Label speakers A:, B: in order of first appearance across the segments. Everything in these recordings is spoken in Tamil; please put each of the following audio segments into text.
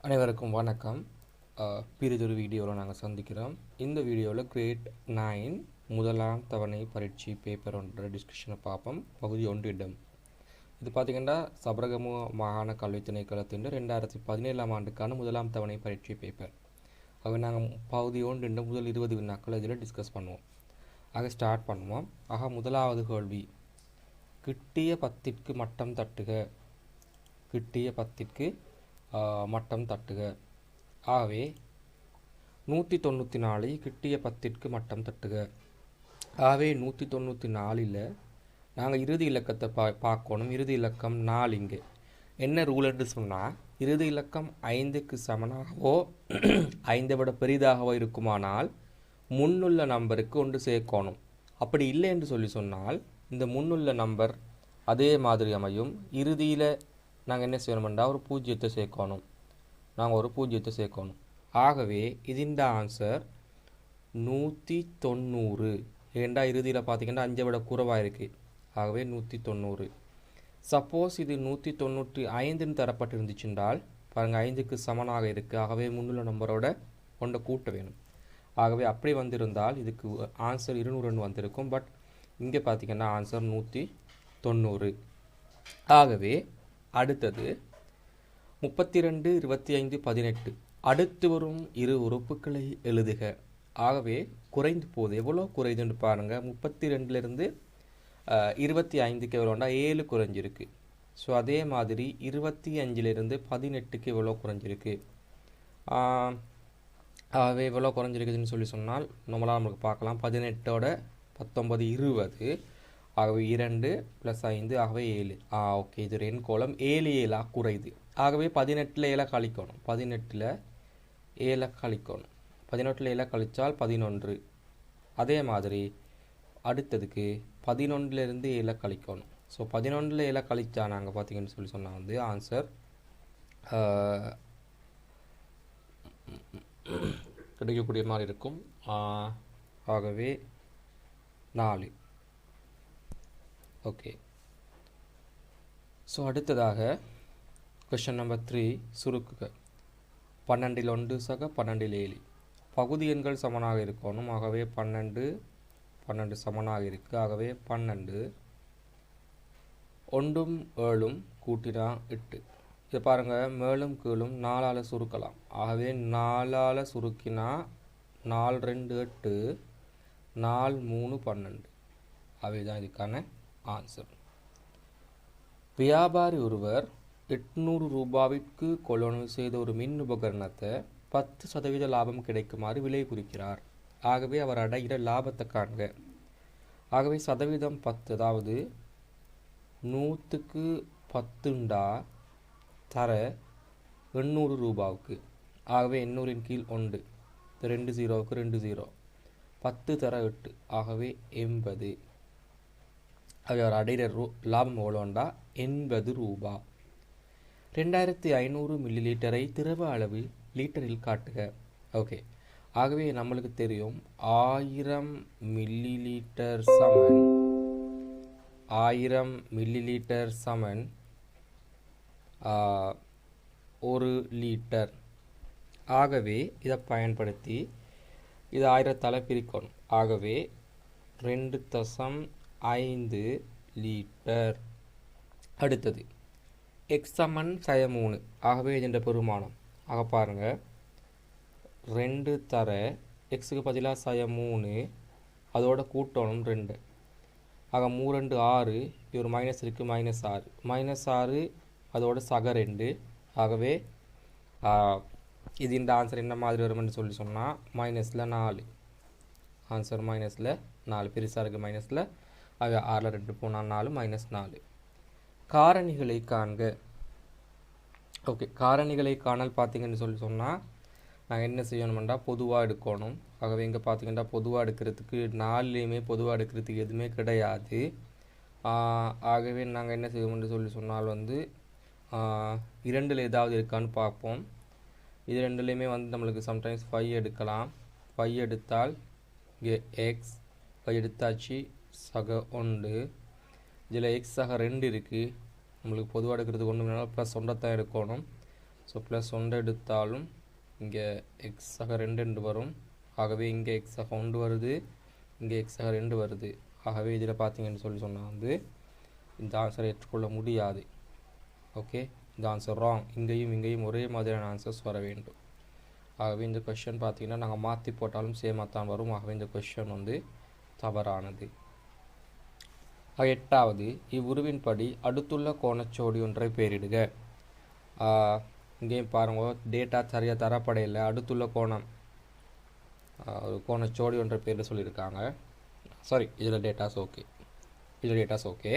A: அனைவருக்கும் வணக்கம். பிறிதொரு வீடியோவில் நாங்கள் சந்திக்கிறோம். இந்த வீடியோவில் கிரேட் 9 முதலாம் தவணை பரீட்சை பேப்பர் ஒன்ற டிஸ்கஷனை பார்ப்போம். பகுதி 1 இது பார்த்திங்கன்னா சபரகமு மாகாண கல்வி திணைக்களத்தின் 2017 ஆண்டுக்கான முதலாம் தவணை பரீட்சை பேப்பர். ஆக நாங்கள் பகுதி 1 முதல் 20 வினாக்கள் இதில் டிஸ்கஸ் பண்ணுவோம். ஆக ஸ்டார்ட் பண்ணுவோம். ஆக முதலாவது கேள்வி, கிட்டிய 10ற்கு மட்டம் தட்டுக. கிட்டிய 10ற்கு மட்டம் தட்டுக. ஆகவே 194 கிட்டிய 10ற்கு மட்டம் தட்டுக. ஆகவே 194ல் நாங்கள் இறுதி இலக்கத்தை பார்க்கணும். இறுதி இலக்கம் 4. இங்கே என்ன ரூல் என்று சொன்னால், இறுதி இலக்கம் 5க்கு சமனாகவோ 5 விட பெரிதாகவோ இருக்குமானால் முன்னுள்ள நம்பருக்கு ஒன்று சேர்க்கணும். அப்படி இல்லை என்று சொன்னால் இந்த முன்னுள்ள நம்பர் அதே மாதிரி அமையும். இறுதியில் நாங்கள் என்ன செய்யணும்னா ஒரு பூஜ்ஜியத்தை சேர்க்கணும். ஆகவே இந்த ஆன்சர் 190. ஏண்டா இறுதியில் பார்த்தீங்கன்னா 5 விட குறைவாக இருக்குது. ஆகவே 190. சப்போஸ் இது 195 தரப்பட்டிருந்துச்சுன்றால் பாருங்கள் 5க்கு சமனாக இருக்குது. ஆகவே முன்னுள்ள நம்பரோட ஒன்றை கூட்ட வேணும். ஆகவே அப்படி வந்திருந்தால் இதுக்கு ஆன்சர் 200 வந்திருக்கும். பட் இங்கே பார்த்தீங்கன்னா ஆன்சர் 190. ஆகவே அடுத்தது 32, 25, 18 அடுத்து வரும் இரு உறுப்புகளை எழுதுக. ஆகவே குறைந்து போகுது. எவ்வளோ குறைதுன்னு பாருங்கள். 32லேருந்து 25க்கு எவ்வளோண்டா 7 குறைஞ்சிருக்கு. ஸோ அதே மாதிரி 25லேருந்து 18க்கு எவ்வளோ குறைஞ்சிருக்கு. ஆகவே எவ்வளோ குறைஞ்சிருக்குதுன்னு சொன்னால் நம்மளால் நமக்கு பார்க்கலாம். 18ஓட 19 20. ஆகவே 2 + 5 ஆகவே 7. ஓகே, இது எண் கோலம் 7 7 குறையுது. ஆகவே 18ல் 7 கழிக்கணும். 18ல் 7 கழிக்கணும். 18ல் 7 கழித்தால் 11. அதே மாதிரி அடுத்ததுக்கு 11லேருந்து 7 கழிக்கணும். ஸோ 11ல் 7 கழிச்சா நாங்கள் பார்த்தீங்கன்னு சொன்னால் வந்து ஆன்சர் கிடைக்கக்கூடிய மாதிரி இருக்கும். ஆகவே 4. ஓகே. ஸோ அடுத்ததாக கொஷன் நம்பர் 3 சுருக்குக. 12ல் 1 சக 12ல் 7 பகுதி எண்கள் சமனாக இருக்கணும். ஆகவே 12 சமனாக இருக்குது. ஆகவே 12 1 7 கூட்டினா 8. இதை பாருங்கள், மேலும் கீழும் 4ஆல் சுருக்கலாம். ஆகவே 4ஆல் சுருக்கினா 4 2 8 4 3 12. அவை தான் இதுக்கான ஆன்சர். வியாபாரி ஒருவர் 800 ரூபாய்க்கு கொள்வனவு செய்த ஒரு மின் உபகரணத்தை 10% லாபம் கிடைக்குமாறு விலை குறிக்கிறார். ஆகவே அவர் அடைகிற லாபத்தை காண்க. ஆகவே சதவீதம் 10, அதாவது 100க்கு 10 தர 800 ரூபாவுக்கு. ஆகவே 800 கீழ் 1, 2 0க்கு 2 0, 10 தர 8. ஆகவே 80. ஆகவே அவர் அடைகிற லாபம் எவ்வளோண்டா 80 ரூபா. 2500 மில்லி லிட்டரை திரவ அளவு லிட்டரில் காட்டுக. ஓகே, ஆகவே நம்மளுக்கு தெரியும் 1000 மில்லி லிட்டர் சமன் 1000 மில்லி லிட்டர் சமன் 1 லிட்டர். ஆகவே இதை பயன்படுத்தி இது 1000ஆல் பிரிக்கணும். ஆகவே 2.5 லிட்டர். அடுத்தது x சமன் 3. ஆகவே இதன் பெருமானம். ஆக பாருங்கள், 2 தர எக்ஸுக்கு பதிலாக 3 அதோட கூட்டணும் 2. ஆக 3 2 6. ஒரு மைனஸ் இருக்குது, -6 அதோட சக 2. ஆகவே இது இந்த ஆன்சர் என்ன மாதிரி வரும்னு சொன்னால் -4. ஆன்சர் -4. பெருசாக இருக்குது மைனஸில். ஆக 6ல் 2 போனால் 4 -4. காரணிகளை காண்க. ஓகே, காரணிகளை காணல் பார்த்தீங்கன்னு சொன்னால் நாங்கள் என்ன செய்யணும்னா பொதுவாக எடுக்கணும். ஆகவே இங்கே பார்த்தீங்கன்னா பொதுவாக எடுக்கிறதுக்கு 4லேயுமே பொதுவாக எடுக்கிறதுக்கு எதுவுமே கிடையாது. ஆகவே நாங்கள் என்ன செய்வோம்னு சொன்னால் வந்து 2ல் ஏதாவது இருக்கான்னு பார்ப்போம். இது 2லேயுமே வந்து நம்மளுக்கு சம்டைம்ஸ் 5 எடுக்கலாம். 5 எடுத்தால் இங்கே எக்ஸ் 5 எடுத்தாச்சு, சக 1. இதில் எக்ஸ் சக 2 இருக்குது. நம்மளுக்கு பொதுவாக எடுக்கிறதுக்கு 1 வேணாலும் +1 தான் எடுக்கணும். ஸோ ப்ளஸ் 1 எடுத்தாலும் இங்கே எக்ஸாக 2 வரும். ஆகவே இங்கே எக்ஸாக 1 வருது, இங்கே எக்ஸாக 2 வருது. ஆகவே இதில் பார்த்தீங்கன்னு சொன்னால் வந்து இந்த ஆன்சரை ஏற்றுக்கொள்ள முடியாது. ஓகே, இந்த ஆன்சர் ராங். இங்கேயும் ஒரே மாதிரியான ஆன்சர்ஸ் வர வேண்டும். ஆகவே இந்த கொஷன் பார்த்தீங்கன்னா நாங்கள் மாற்றி போட்டாலும் சேமாக தான் வரும். ஆகவே இந்த கொஷன் வந்து தவறானது. 8வது, இவ்வுருவின்படி அடுத்துள்ள கோணச்சோடி ஒன்றை பெயரிடுக. இங்கேயும் பாருங்கள், டேட்டா சரியாக தரப்படையில் அடுத்துள்ள கோணம் ஒரு கோணச்சோடி ஒன்றை பேரில் சொல்லியிருக்காங்க. சாரி, இதில் டேட்டாஸ் ஓகே.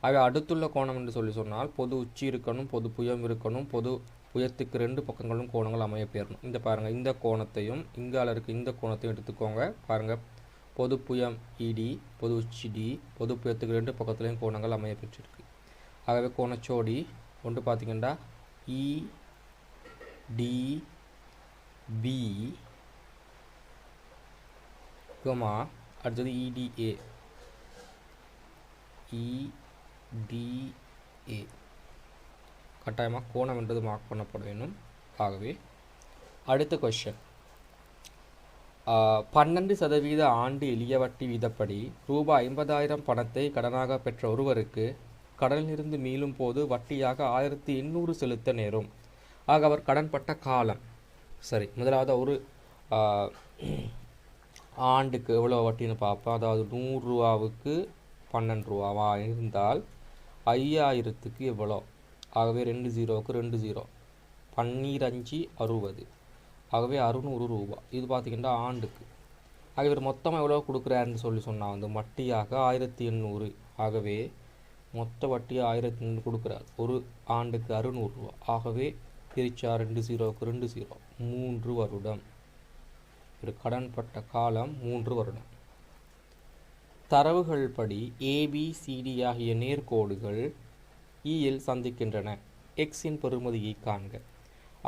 A: அவை அடுத்துள்ள கோணம் என்று சொன்னால் பொது உச்சி இருக்கணும், பொது புயம் இருக்கணும், பொது புயத்துக்கு 2 பக்கங்களும் கோணங்கள் அமைய பெறணும். இந்த பாருங்கள், இந்த கோணத்தையும் இங்கால இருக்க இந்த கோணத்தையும் எடுத்துக்கோங்க. பாருங்கள், பொது புயம் இடி, பொது உச்சி டி, பொது புயத்துக்கு 2 பக்கத்துலேயும் கோணங்கள் அமைய பெற்றிருக்கு. ஆகவே கோணச்சோடி ஒன்று பார்த்தீங்கன்னா இடிபி கமா அடுத்தது இடிஏ கட்டாயமாக கோணம் என்றது மார்க் பண்ணப்பட வேண்டும். ஆகவே அடுத்த கொஸ்டின், 12% ஆண்டு எளிய வட்டி வீதப்படி ரூபாய் 50,000 பணத்தை கடனாக பெற்ற ஒருவருக்கு கடனிலிருந்து மீளும் போது வட்டியாக 1800 செலுத்த நேரும். ஆக அவர் கடன்பட்ட காலம். சரி, முதலாவது ஒரு ஆண்டுக்கு எவ்வளோ வட்டின்னு பார்ப்போம். அதாவது 100 ரூபாவுக்கு 12 ரூபாவா இருந்தால் 5000க்கு எவ்வளோ? ஆகவே 2 0க்கு 2 0, 12×5 60. ஆகவே 600 ரூபா. இது பார்த்திங்கன்னா ஆண்டுக்கு. ஆக இவர் மொத்தமாக எவ்வளோ கொடுக்குறாருன்னு சொன்னால் வந்து வட்டியாக 1800. ஆகவே மொத்த வட்டி 1800 கொடுக்குறார். ஒரு ஆண்டுக்கு 600 ரூபா. ஆகவே பிரிச்சா 2 0க்கு 2 0, 3 வருடம். ஒரு கடன்பட்ட காலம் 3 வருடம். தரவுகள் படி ABCD ஆகிய நேர்கோடுகள் இயில் சந்திக்கின்றன. எக்ஸின் பெறுமதியை காண்க.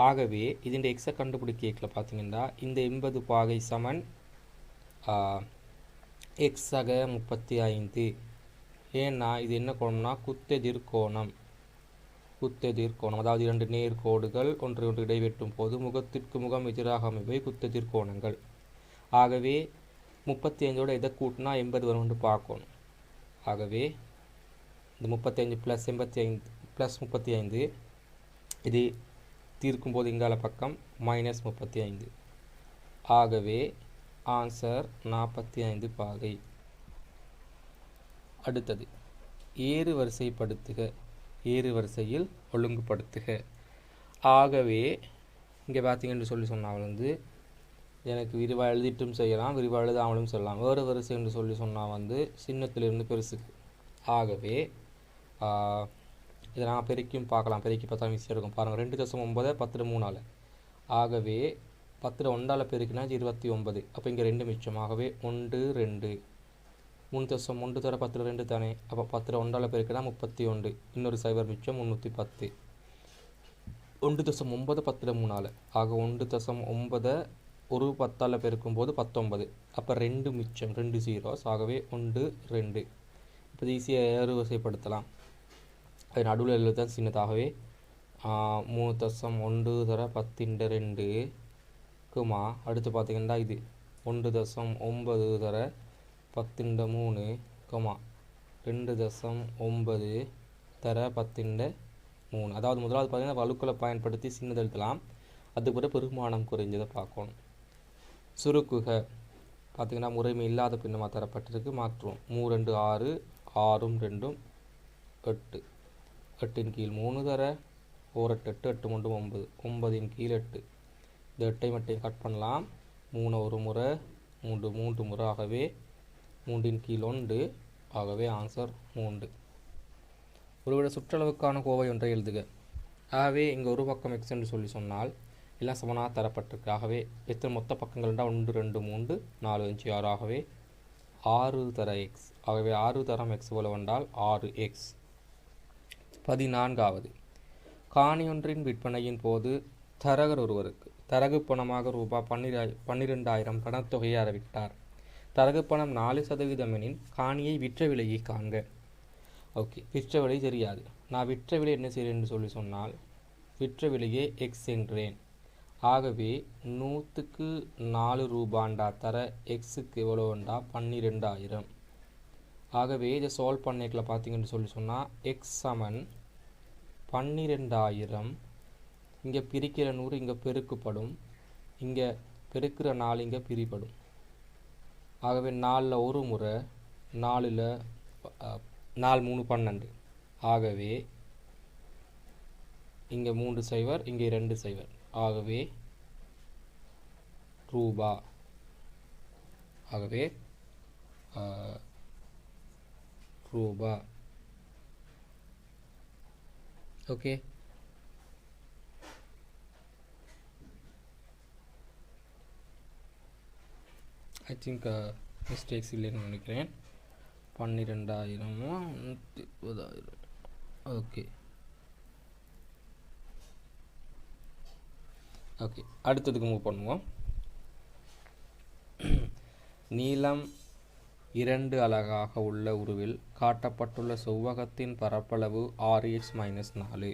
A: ஆகவே இதன் எக்ஸை கண்டுபிடிக்கல பார்த்தீங்கன்னா இந்த 80 பாகை சமன் எக்ஸாக 35. ஏன்னா இது என்ன கோணம்னா குத்தெதிர்கோணம். அதாவது 2 நேர்கோடுகள் ஒன்று இடைவெட்டும் போது முகத்திற்கு முகம் எதிராக அமைவை குத்தெதிர்கோணங்கள். ஆகவே 35ஓட இதை கூட்டினா 80 வரும் என்று பார்க்கணும். ஆகவே இந்த 35 + 85 + 35 இது தீர்க்கும்போது இங்கால பக்கம் -35. ஆகவே ஆன்சர் 45 பாகை. அடுத்தது ஏறு வரிசையில் ஒழுங்குபடுத்துக. ஆகவே இங்கே பார்த்தீங்கன்னு சொன்னால் வந்து எனக்கு விரிவாக எழுதிட்டும் செய்யலாம், விரிவாக எழுதாமலும் சொல்லலாம். வேறு வரிசை என்று சொன்னால் வந்து சின்னத்திலிருந்து பெருசுக்கு. ஆகவே இதை நான் பெருக்கியும் பார்க்கலாம். பெருக்கி பார்த்தா ஈஸியாக இருக்கும். பாருங்கள், 2.9 10/3. ஆகவே 10/1 பெருக்கினா 29. அப்போ இங்கே 2 மிச்சம். ஆகவே 1 2 3.1 தர 10 தானே. அப்போ 10/1 பெருக்கினா 31. இன்னொரு சைபர் மிச்சம் 310. 1.9 10/3. ஆக 1.9 ஒரு 10ஆல் பெருக்கும்போது 19. அப்போ 2 மிச்சம், 2 zeros. ஆகவே 1 2. இப்போ ஈஸியாக ஏறு வரிசைப்படுத்தலாம். அது நடுவில் எழுதுதான் சின்னதாகவே 3.1 தர 10/2 குமா. அடுத்து பார்த்தீங்கன்னா இது 1.9 தர 10/3 குமா 2.9 தர 10/3. அதாவது முதலாவது பார்த்தீங்கன்னா வலுக்களை பயன்படுத்தி சின்னது எழுதலாம். அதுக்கு பிறகு பெருமானம் குறைஞ்சதை பார்க்கணும். சுருக்குக பார்த்திங்கன்னா முறைமை இல்லாத பின்னமாக தரப்பட்டிருக்கு. மாற்றுவோம். 3 2 6, 6 2 8, 8 கீழ் 3 தர 4 8 8 3 9, 9 கீழ் 8. இந்த 8 மட்டும் கட் பண்ணலாம். 3 ஒரு முறை, 3 முறை. ஆகவே 3 கீழ் 1. ஆகவே ஆன்சர் 3. ஒருவிட சுற்றளவுக்கான கோவை ஒன்றை எழுதுக. ஆகவே இங்கே ஒரு பக்கம் எக்ஸ் என்று சொன்னால் எல்லாம் சமனாக தரப்பட்டிருக்கு. ஆகவே எத்தனை மொத்த பக்கங்கள்னா 1 2 3 4 5 6. ஆகவே 6 தர எக்ஸ். ஆகவே 6 தரம் எக்ஸ் போல வந்தால் 6x. 14வது, காணி ஒன்றின் விற்பனையின் போது தரகர் ஒருவருக்கு தரகு பணமாக ரூபாய் 12,000 பணத்தொகையை அறிவித்தார். தரகு பணம் 4% எனின் காணியை விற்ற விலையை காண்க. ஓகே, விற்ற விலை தெரியாது. நான் விற்ற விலை என்ன செய்கிறேன்னு சொன்னால் விற்ற விலையே எக்ஸ் என்றேன். ஆகவே 100க்கு 4 ரூபாண்டா தர எக்ஸுக்கு எவ்வளோண்டா 12,000. ஆகவே இதை சால்வ் பண்ணிக்கல பார்த்தீங்கன்னு சொன்னால் எக்ஸ் சமன் 12,000. இங்கே பிரிக்கிற 100 இங்கே பெருக்கப்படும், இங்கே பெருக்கிற 4 இங்கே பிரிப்படும். ஆகவே 4ல் ஒரு முறை, 4ல் 4 3 12. ஆகவே இங்கே 3 சைவர், இங்கே 2 சைவர். ஆகவே ரூபா. ஆகவே ரூபா. ஓகே, ஐ திங்க் மிஸ்டேக்ஸ் இல்லைன்னு நினைக்கிறேன். 12,000 120,000. ஓகே ஓகே, அடுத்ததுக்கு மூவ் பண்ணுவோம். நீளம் 2 அலகாக உள்ள உருவில் காட்டப்பட்டுள்ள செவ்வகத்தின் பரப்பளவு 6x-4.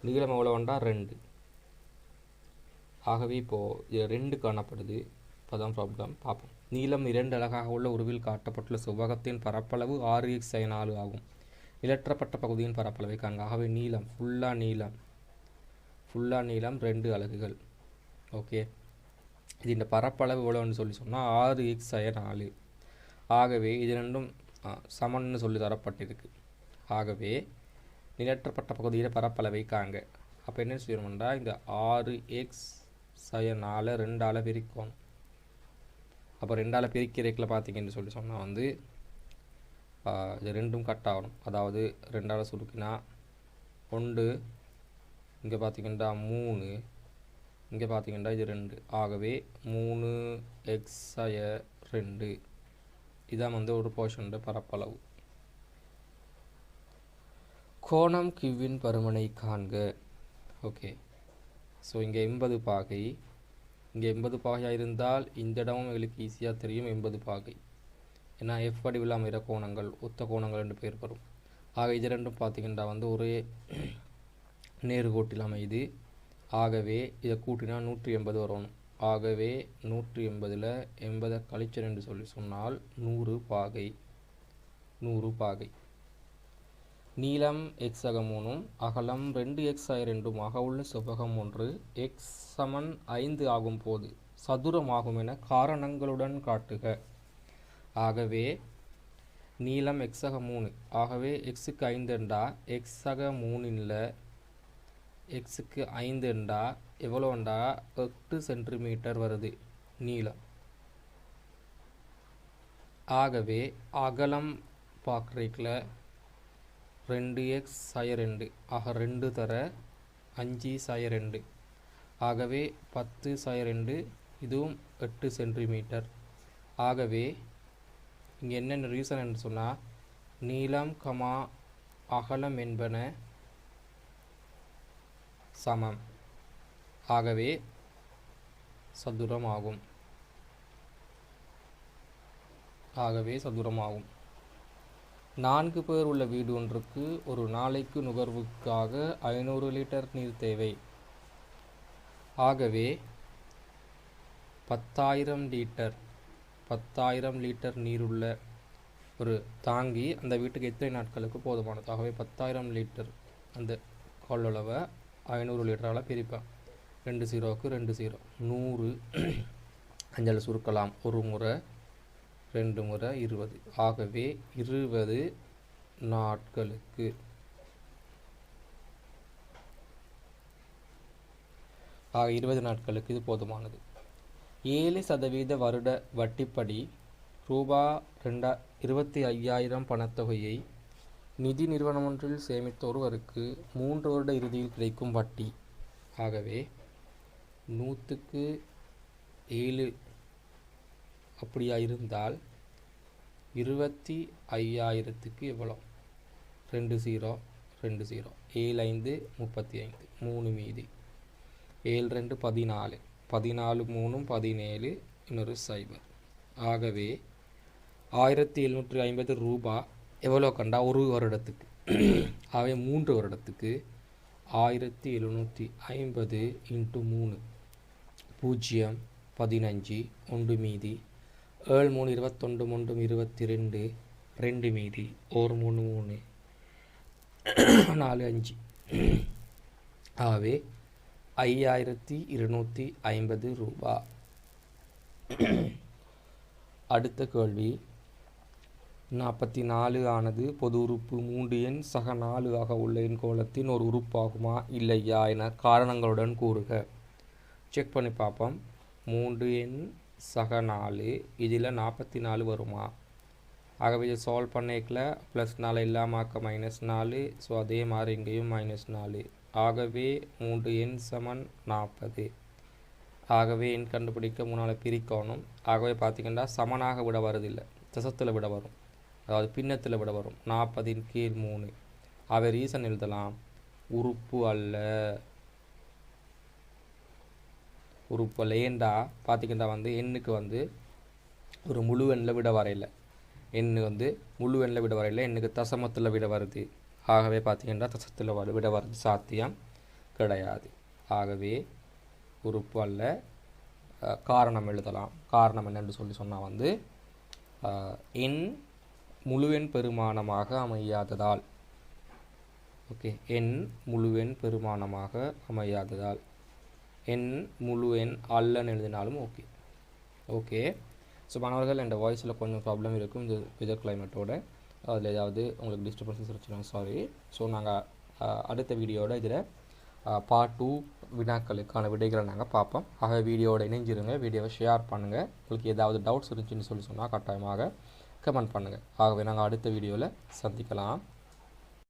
A: நீளம் எவ்வளோண்டா 2. ஆகவே இப்போது 2 காணப்படுது. இப்போதான் ப்ராப்ளம் பார்ப்போம். நீளம் 2 அலகாக உள்ள உருவில் காட்டப்பட்டுள்ள செவ்வகத்தின் பரப்பளவு 6x-4 ஆகும். நிலற்றப்பட்ட பகுதியின் பரப்பளவை காண்க. ஆகவே நீளம் ஃபுல்லாக நீளம் 2 அலகுகள். ஓகே, இது இந்த பரப்பளவு எவ்வளோன்னு சொன்னால் 6x-4. ஆகவே இது ரெண்டும் சமன்னு சொல்லி தரப்பட்டிருக்கு. ஆகவே நிலற்றப்பட்ட பகுதியில் பரப்பளவை காண்க. அப்போ என்ன செய்யணும்னா இந்த 6x-4 2ஆல் பிரிக்கணும். அப்போ 2ஆல் பிரிக்கிறதுக்குள்ள பார்த்தீங்கன்னு சொன்னால் இது ரெண்டும் கட் ஆகணும். அதாவது 2ஆல் சுருக்கினா 1, இங்கே பார்த்தீங்கன்னா 3, இங்கே பார்த்தீங்கன்னா இது 2. ஆகவே 3x-2 இதான் ஒரு போர்ஷன் பரப்பளவு. கோணம் கிவ்வின் பருமனை காண்க. ஓகே, ஸோ இங்கே 80 பாகை, இங்கே 80 பாகையாக இருந்தால் இந்த இடமும் எங்களுக்கு ஈஸியாக தெரியும் 80 பாகை. ஏன்னா எஃப் வடிவில் அமைகிற கோணங்கள் ஒத்த கோணங்கள் என்று பேர் வரும். ஆக இது ரெண்டும் பார்த்தீங்கன்னா ஒரே நேர்கோட்டில் அமையுது. ஆகவே இதை கூட்டினா 180 வரணும். ஆகவே 180ல் 80 கழிச்சல் என்று சொன்னால் 100 பாகை. நீளம் x-3 அகலம் 2x-2 உள்ள செவ்வகம் ஒன்று x சமன் 5 ஆகும் போது சதுரமாகும் என காரணங்களுடன் காட்டுக. ஆகவே நீளம் x-3. ஆகவே x-க்கு 5 என்றா x-3ல் x-க்கு 5 என்றா எவ்வளோண்டா 8 சென்டிமீட்டர் வருது நீளம். ஆகவே அகலம் பார்க்குறீங்கள 2x-2 ஆக 2 தர 5x-2. ஆகவே 10x-2 இதுவும் 8 சென்டிமீட்டர். ஆகவே இங்கே என்னென்ன ரீசன் என்று சொன்னால் நீளம் அகலம் என்பன சமம். ஆகவே சதுரமாகும். 4 பேர் உள்ள வீடு ஒன்றுக்கு ஒரு நாளைக்கு நுகர்வுக்காக 500 லிட்டர் நீர் தேவை. ஆகவே 10,000 லிட்டர் நீருள்ள ஒரு தாங்கி அந்த வீட்டுக்கு எத்தனை நாட்களுக்கு போதுமானது. ஆகவே 10,000 லிட்டர் அந்த கொள்ளளவை 500 லிட்டரால் பிரிப்பேன். 2 0க்கு 2 0 100 அஞ்சல் சுருக்கலாம். ஒரு முறை 2 முறை 20. ஆகவே 20 நாட்களுக்கு. ஆக 20 நாட்களுக்கு இது போதுமானது. 7% வருட வட்டிப்படி ரூபா 25,000 பணத்தொகையை நிதி நிறுவனம் ஒன்றில் சேமித்த ஒருவருக்கு 3 வருட இறுதியில் கிடைக்கும் வட்டி. ஆகவே 100க்கு 7 அப்படியா இருந்தால் 25,000க்கு எவ்வளோ? 2 0 2 0 7 5 35 3 மீதி 7 2 14 14 3 17 இன்னொரு 0. ஆகவே 1,750 ரூபா எவ்வளோ கண்டா ஒரு வருடத்துக்கு. ஆகவே 3 வருடத்துக்கு 1750 இன்ட்டு 3 0 15 1 மீதி 7 3 21 1 22 2 மீதி 1 3 3 4 5 ஆகவே 5250 ரூபா. அடுத்த கேள்வி 44 ஆனது பொது உறுப்பு 3 எண் சக 4 ஆக உள்ள எண் கோலத்தின் ஒரு உறுப்பாகுமா இல்லையா என காரணங்களுடன் கூறுக. செக் பண்ணி பார்ப்போம். 3 எண் சக 4 இதில் 44 வருமா? ஆகவே இதை சால்வ் பண்ணிக்கல +4 இல்லாமாக்க -4. ஸோ அதே மாதிரி இங்கேயும் -4. ஆகவே 3 எண் சமன் 40. ஆகவே எண் கண்டுபிடிக்க 3 பிரிக்கணும். ஆகவே பார்த்திங்கன்னா சமனாக விட வருதில்லை, தசத்தில் விட வரும், அதாவது பின்னத்தில் விட வரும். 40 கீழ் 3. அவை ரீசன் எழுதலாம். உறுப்பு அல்ல, உறுப்பு அல்ல. ஏண்டா பார்த்திங்கன்னா எண்ணுக்கு ஒரு முழு எண்ணில் விட வரையில்லை, முழு எண்ணில் விட வரையில்லை, எண்ணுக்கு தசமத்தில் விட வருது. ஆகவே பார்த்திங்கன்னா தசத்தில் விட வருது சாத்தியம் கிடையாது. ஆகவே உறுப்பு அல்ல. காரணம் எழுதலாம். காரணம் என்னென்று சொன்னால் எண் முழு எண் பெருமானமாக அமையாததால். ஓகே, எண் முழு எண் பெருமானமாக அமையாததால். எண் முழு எண் அல்லன்னு எழுதினாலும் ஓகே. ஓகே, ஸோ மாணவர்கள், என் வாய்ஸில் கொஞ்சம் ப்ராப்ளம் இருக்கும் இந்த வெதர் கிளைமேட்டோட. அதில் ஏதாவது உங்களுக்கு டிஸ்டர்பன்ஸஸ் இருந்துச்சுன்னா சாரி. ஸோ நாங்கள் அடுத்த வீடியோட இதில் பார்ட் 2 வினாக்களுக்கான விடைகளை நாங்கள் பார்ப்போம். ஆக வீடியோவோட இணைஞ்சிருங்க, வீடியோவை ஷேர் பண்ணுங்கள். உங்களுக்கு ஏதாவது டவுட்ஸ் இருந்துச்சுன்னு சொன்னால் கட்டாயமாக கமெண்ட் பண்ணுங்கள். ஆகவே நாங்கள் அடுத்த வீடியோவில் சந்திக்கலாம்.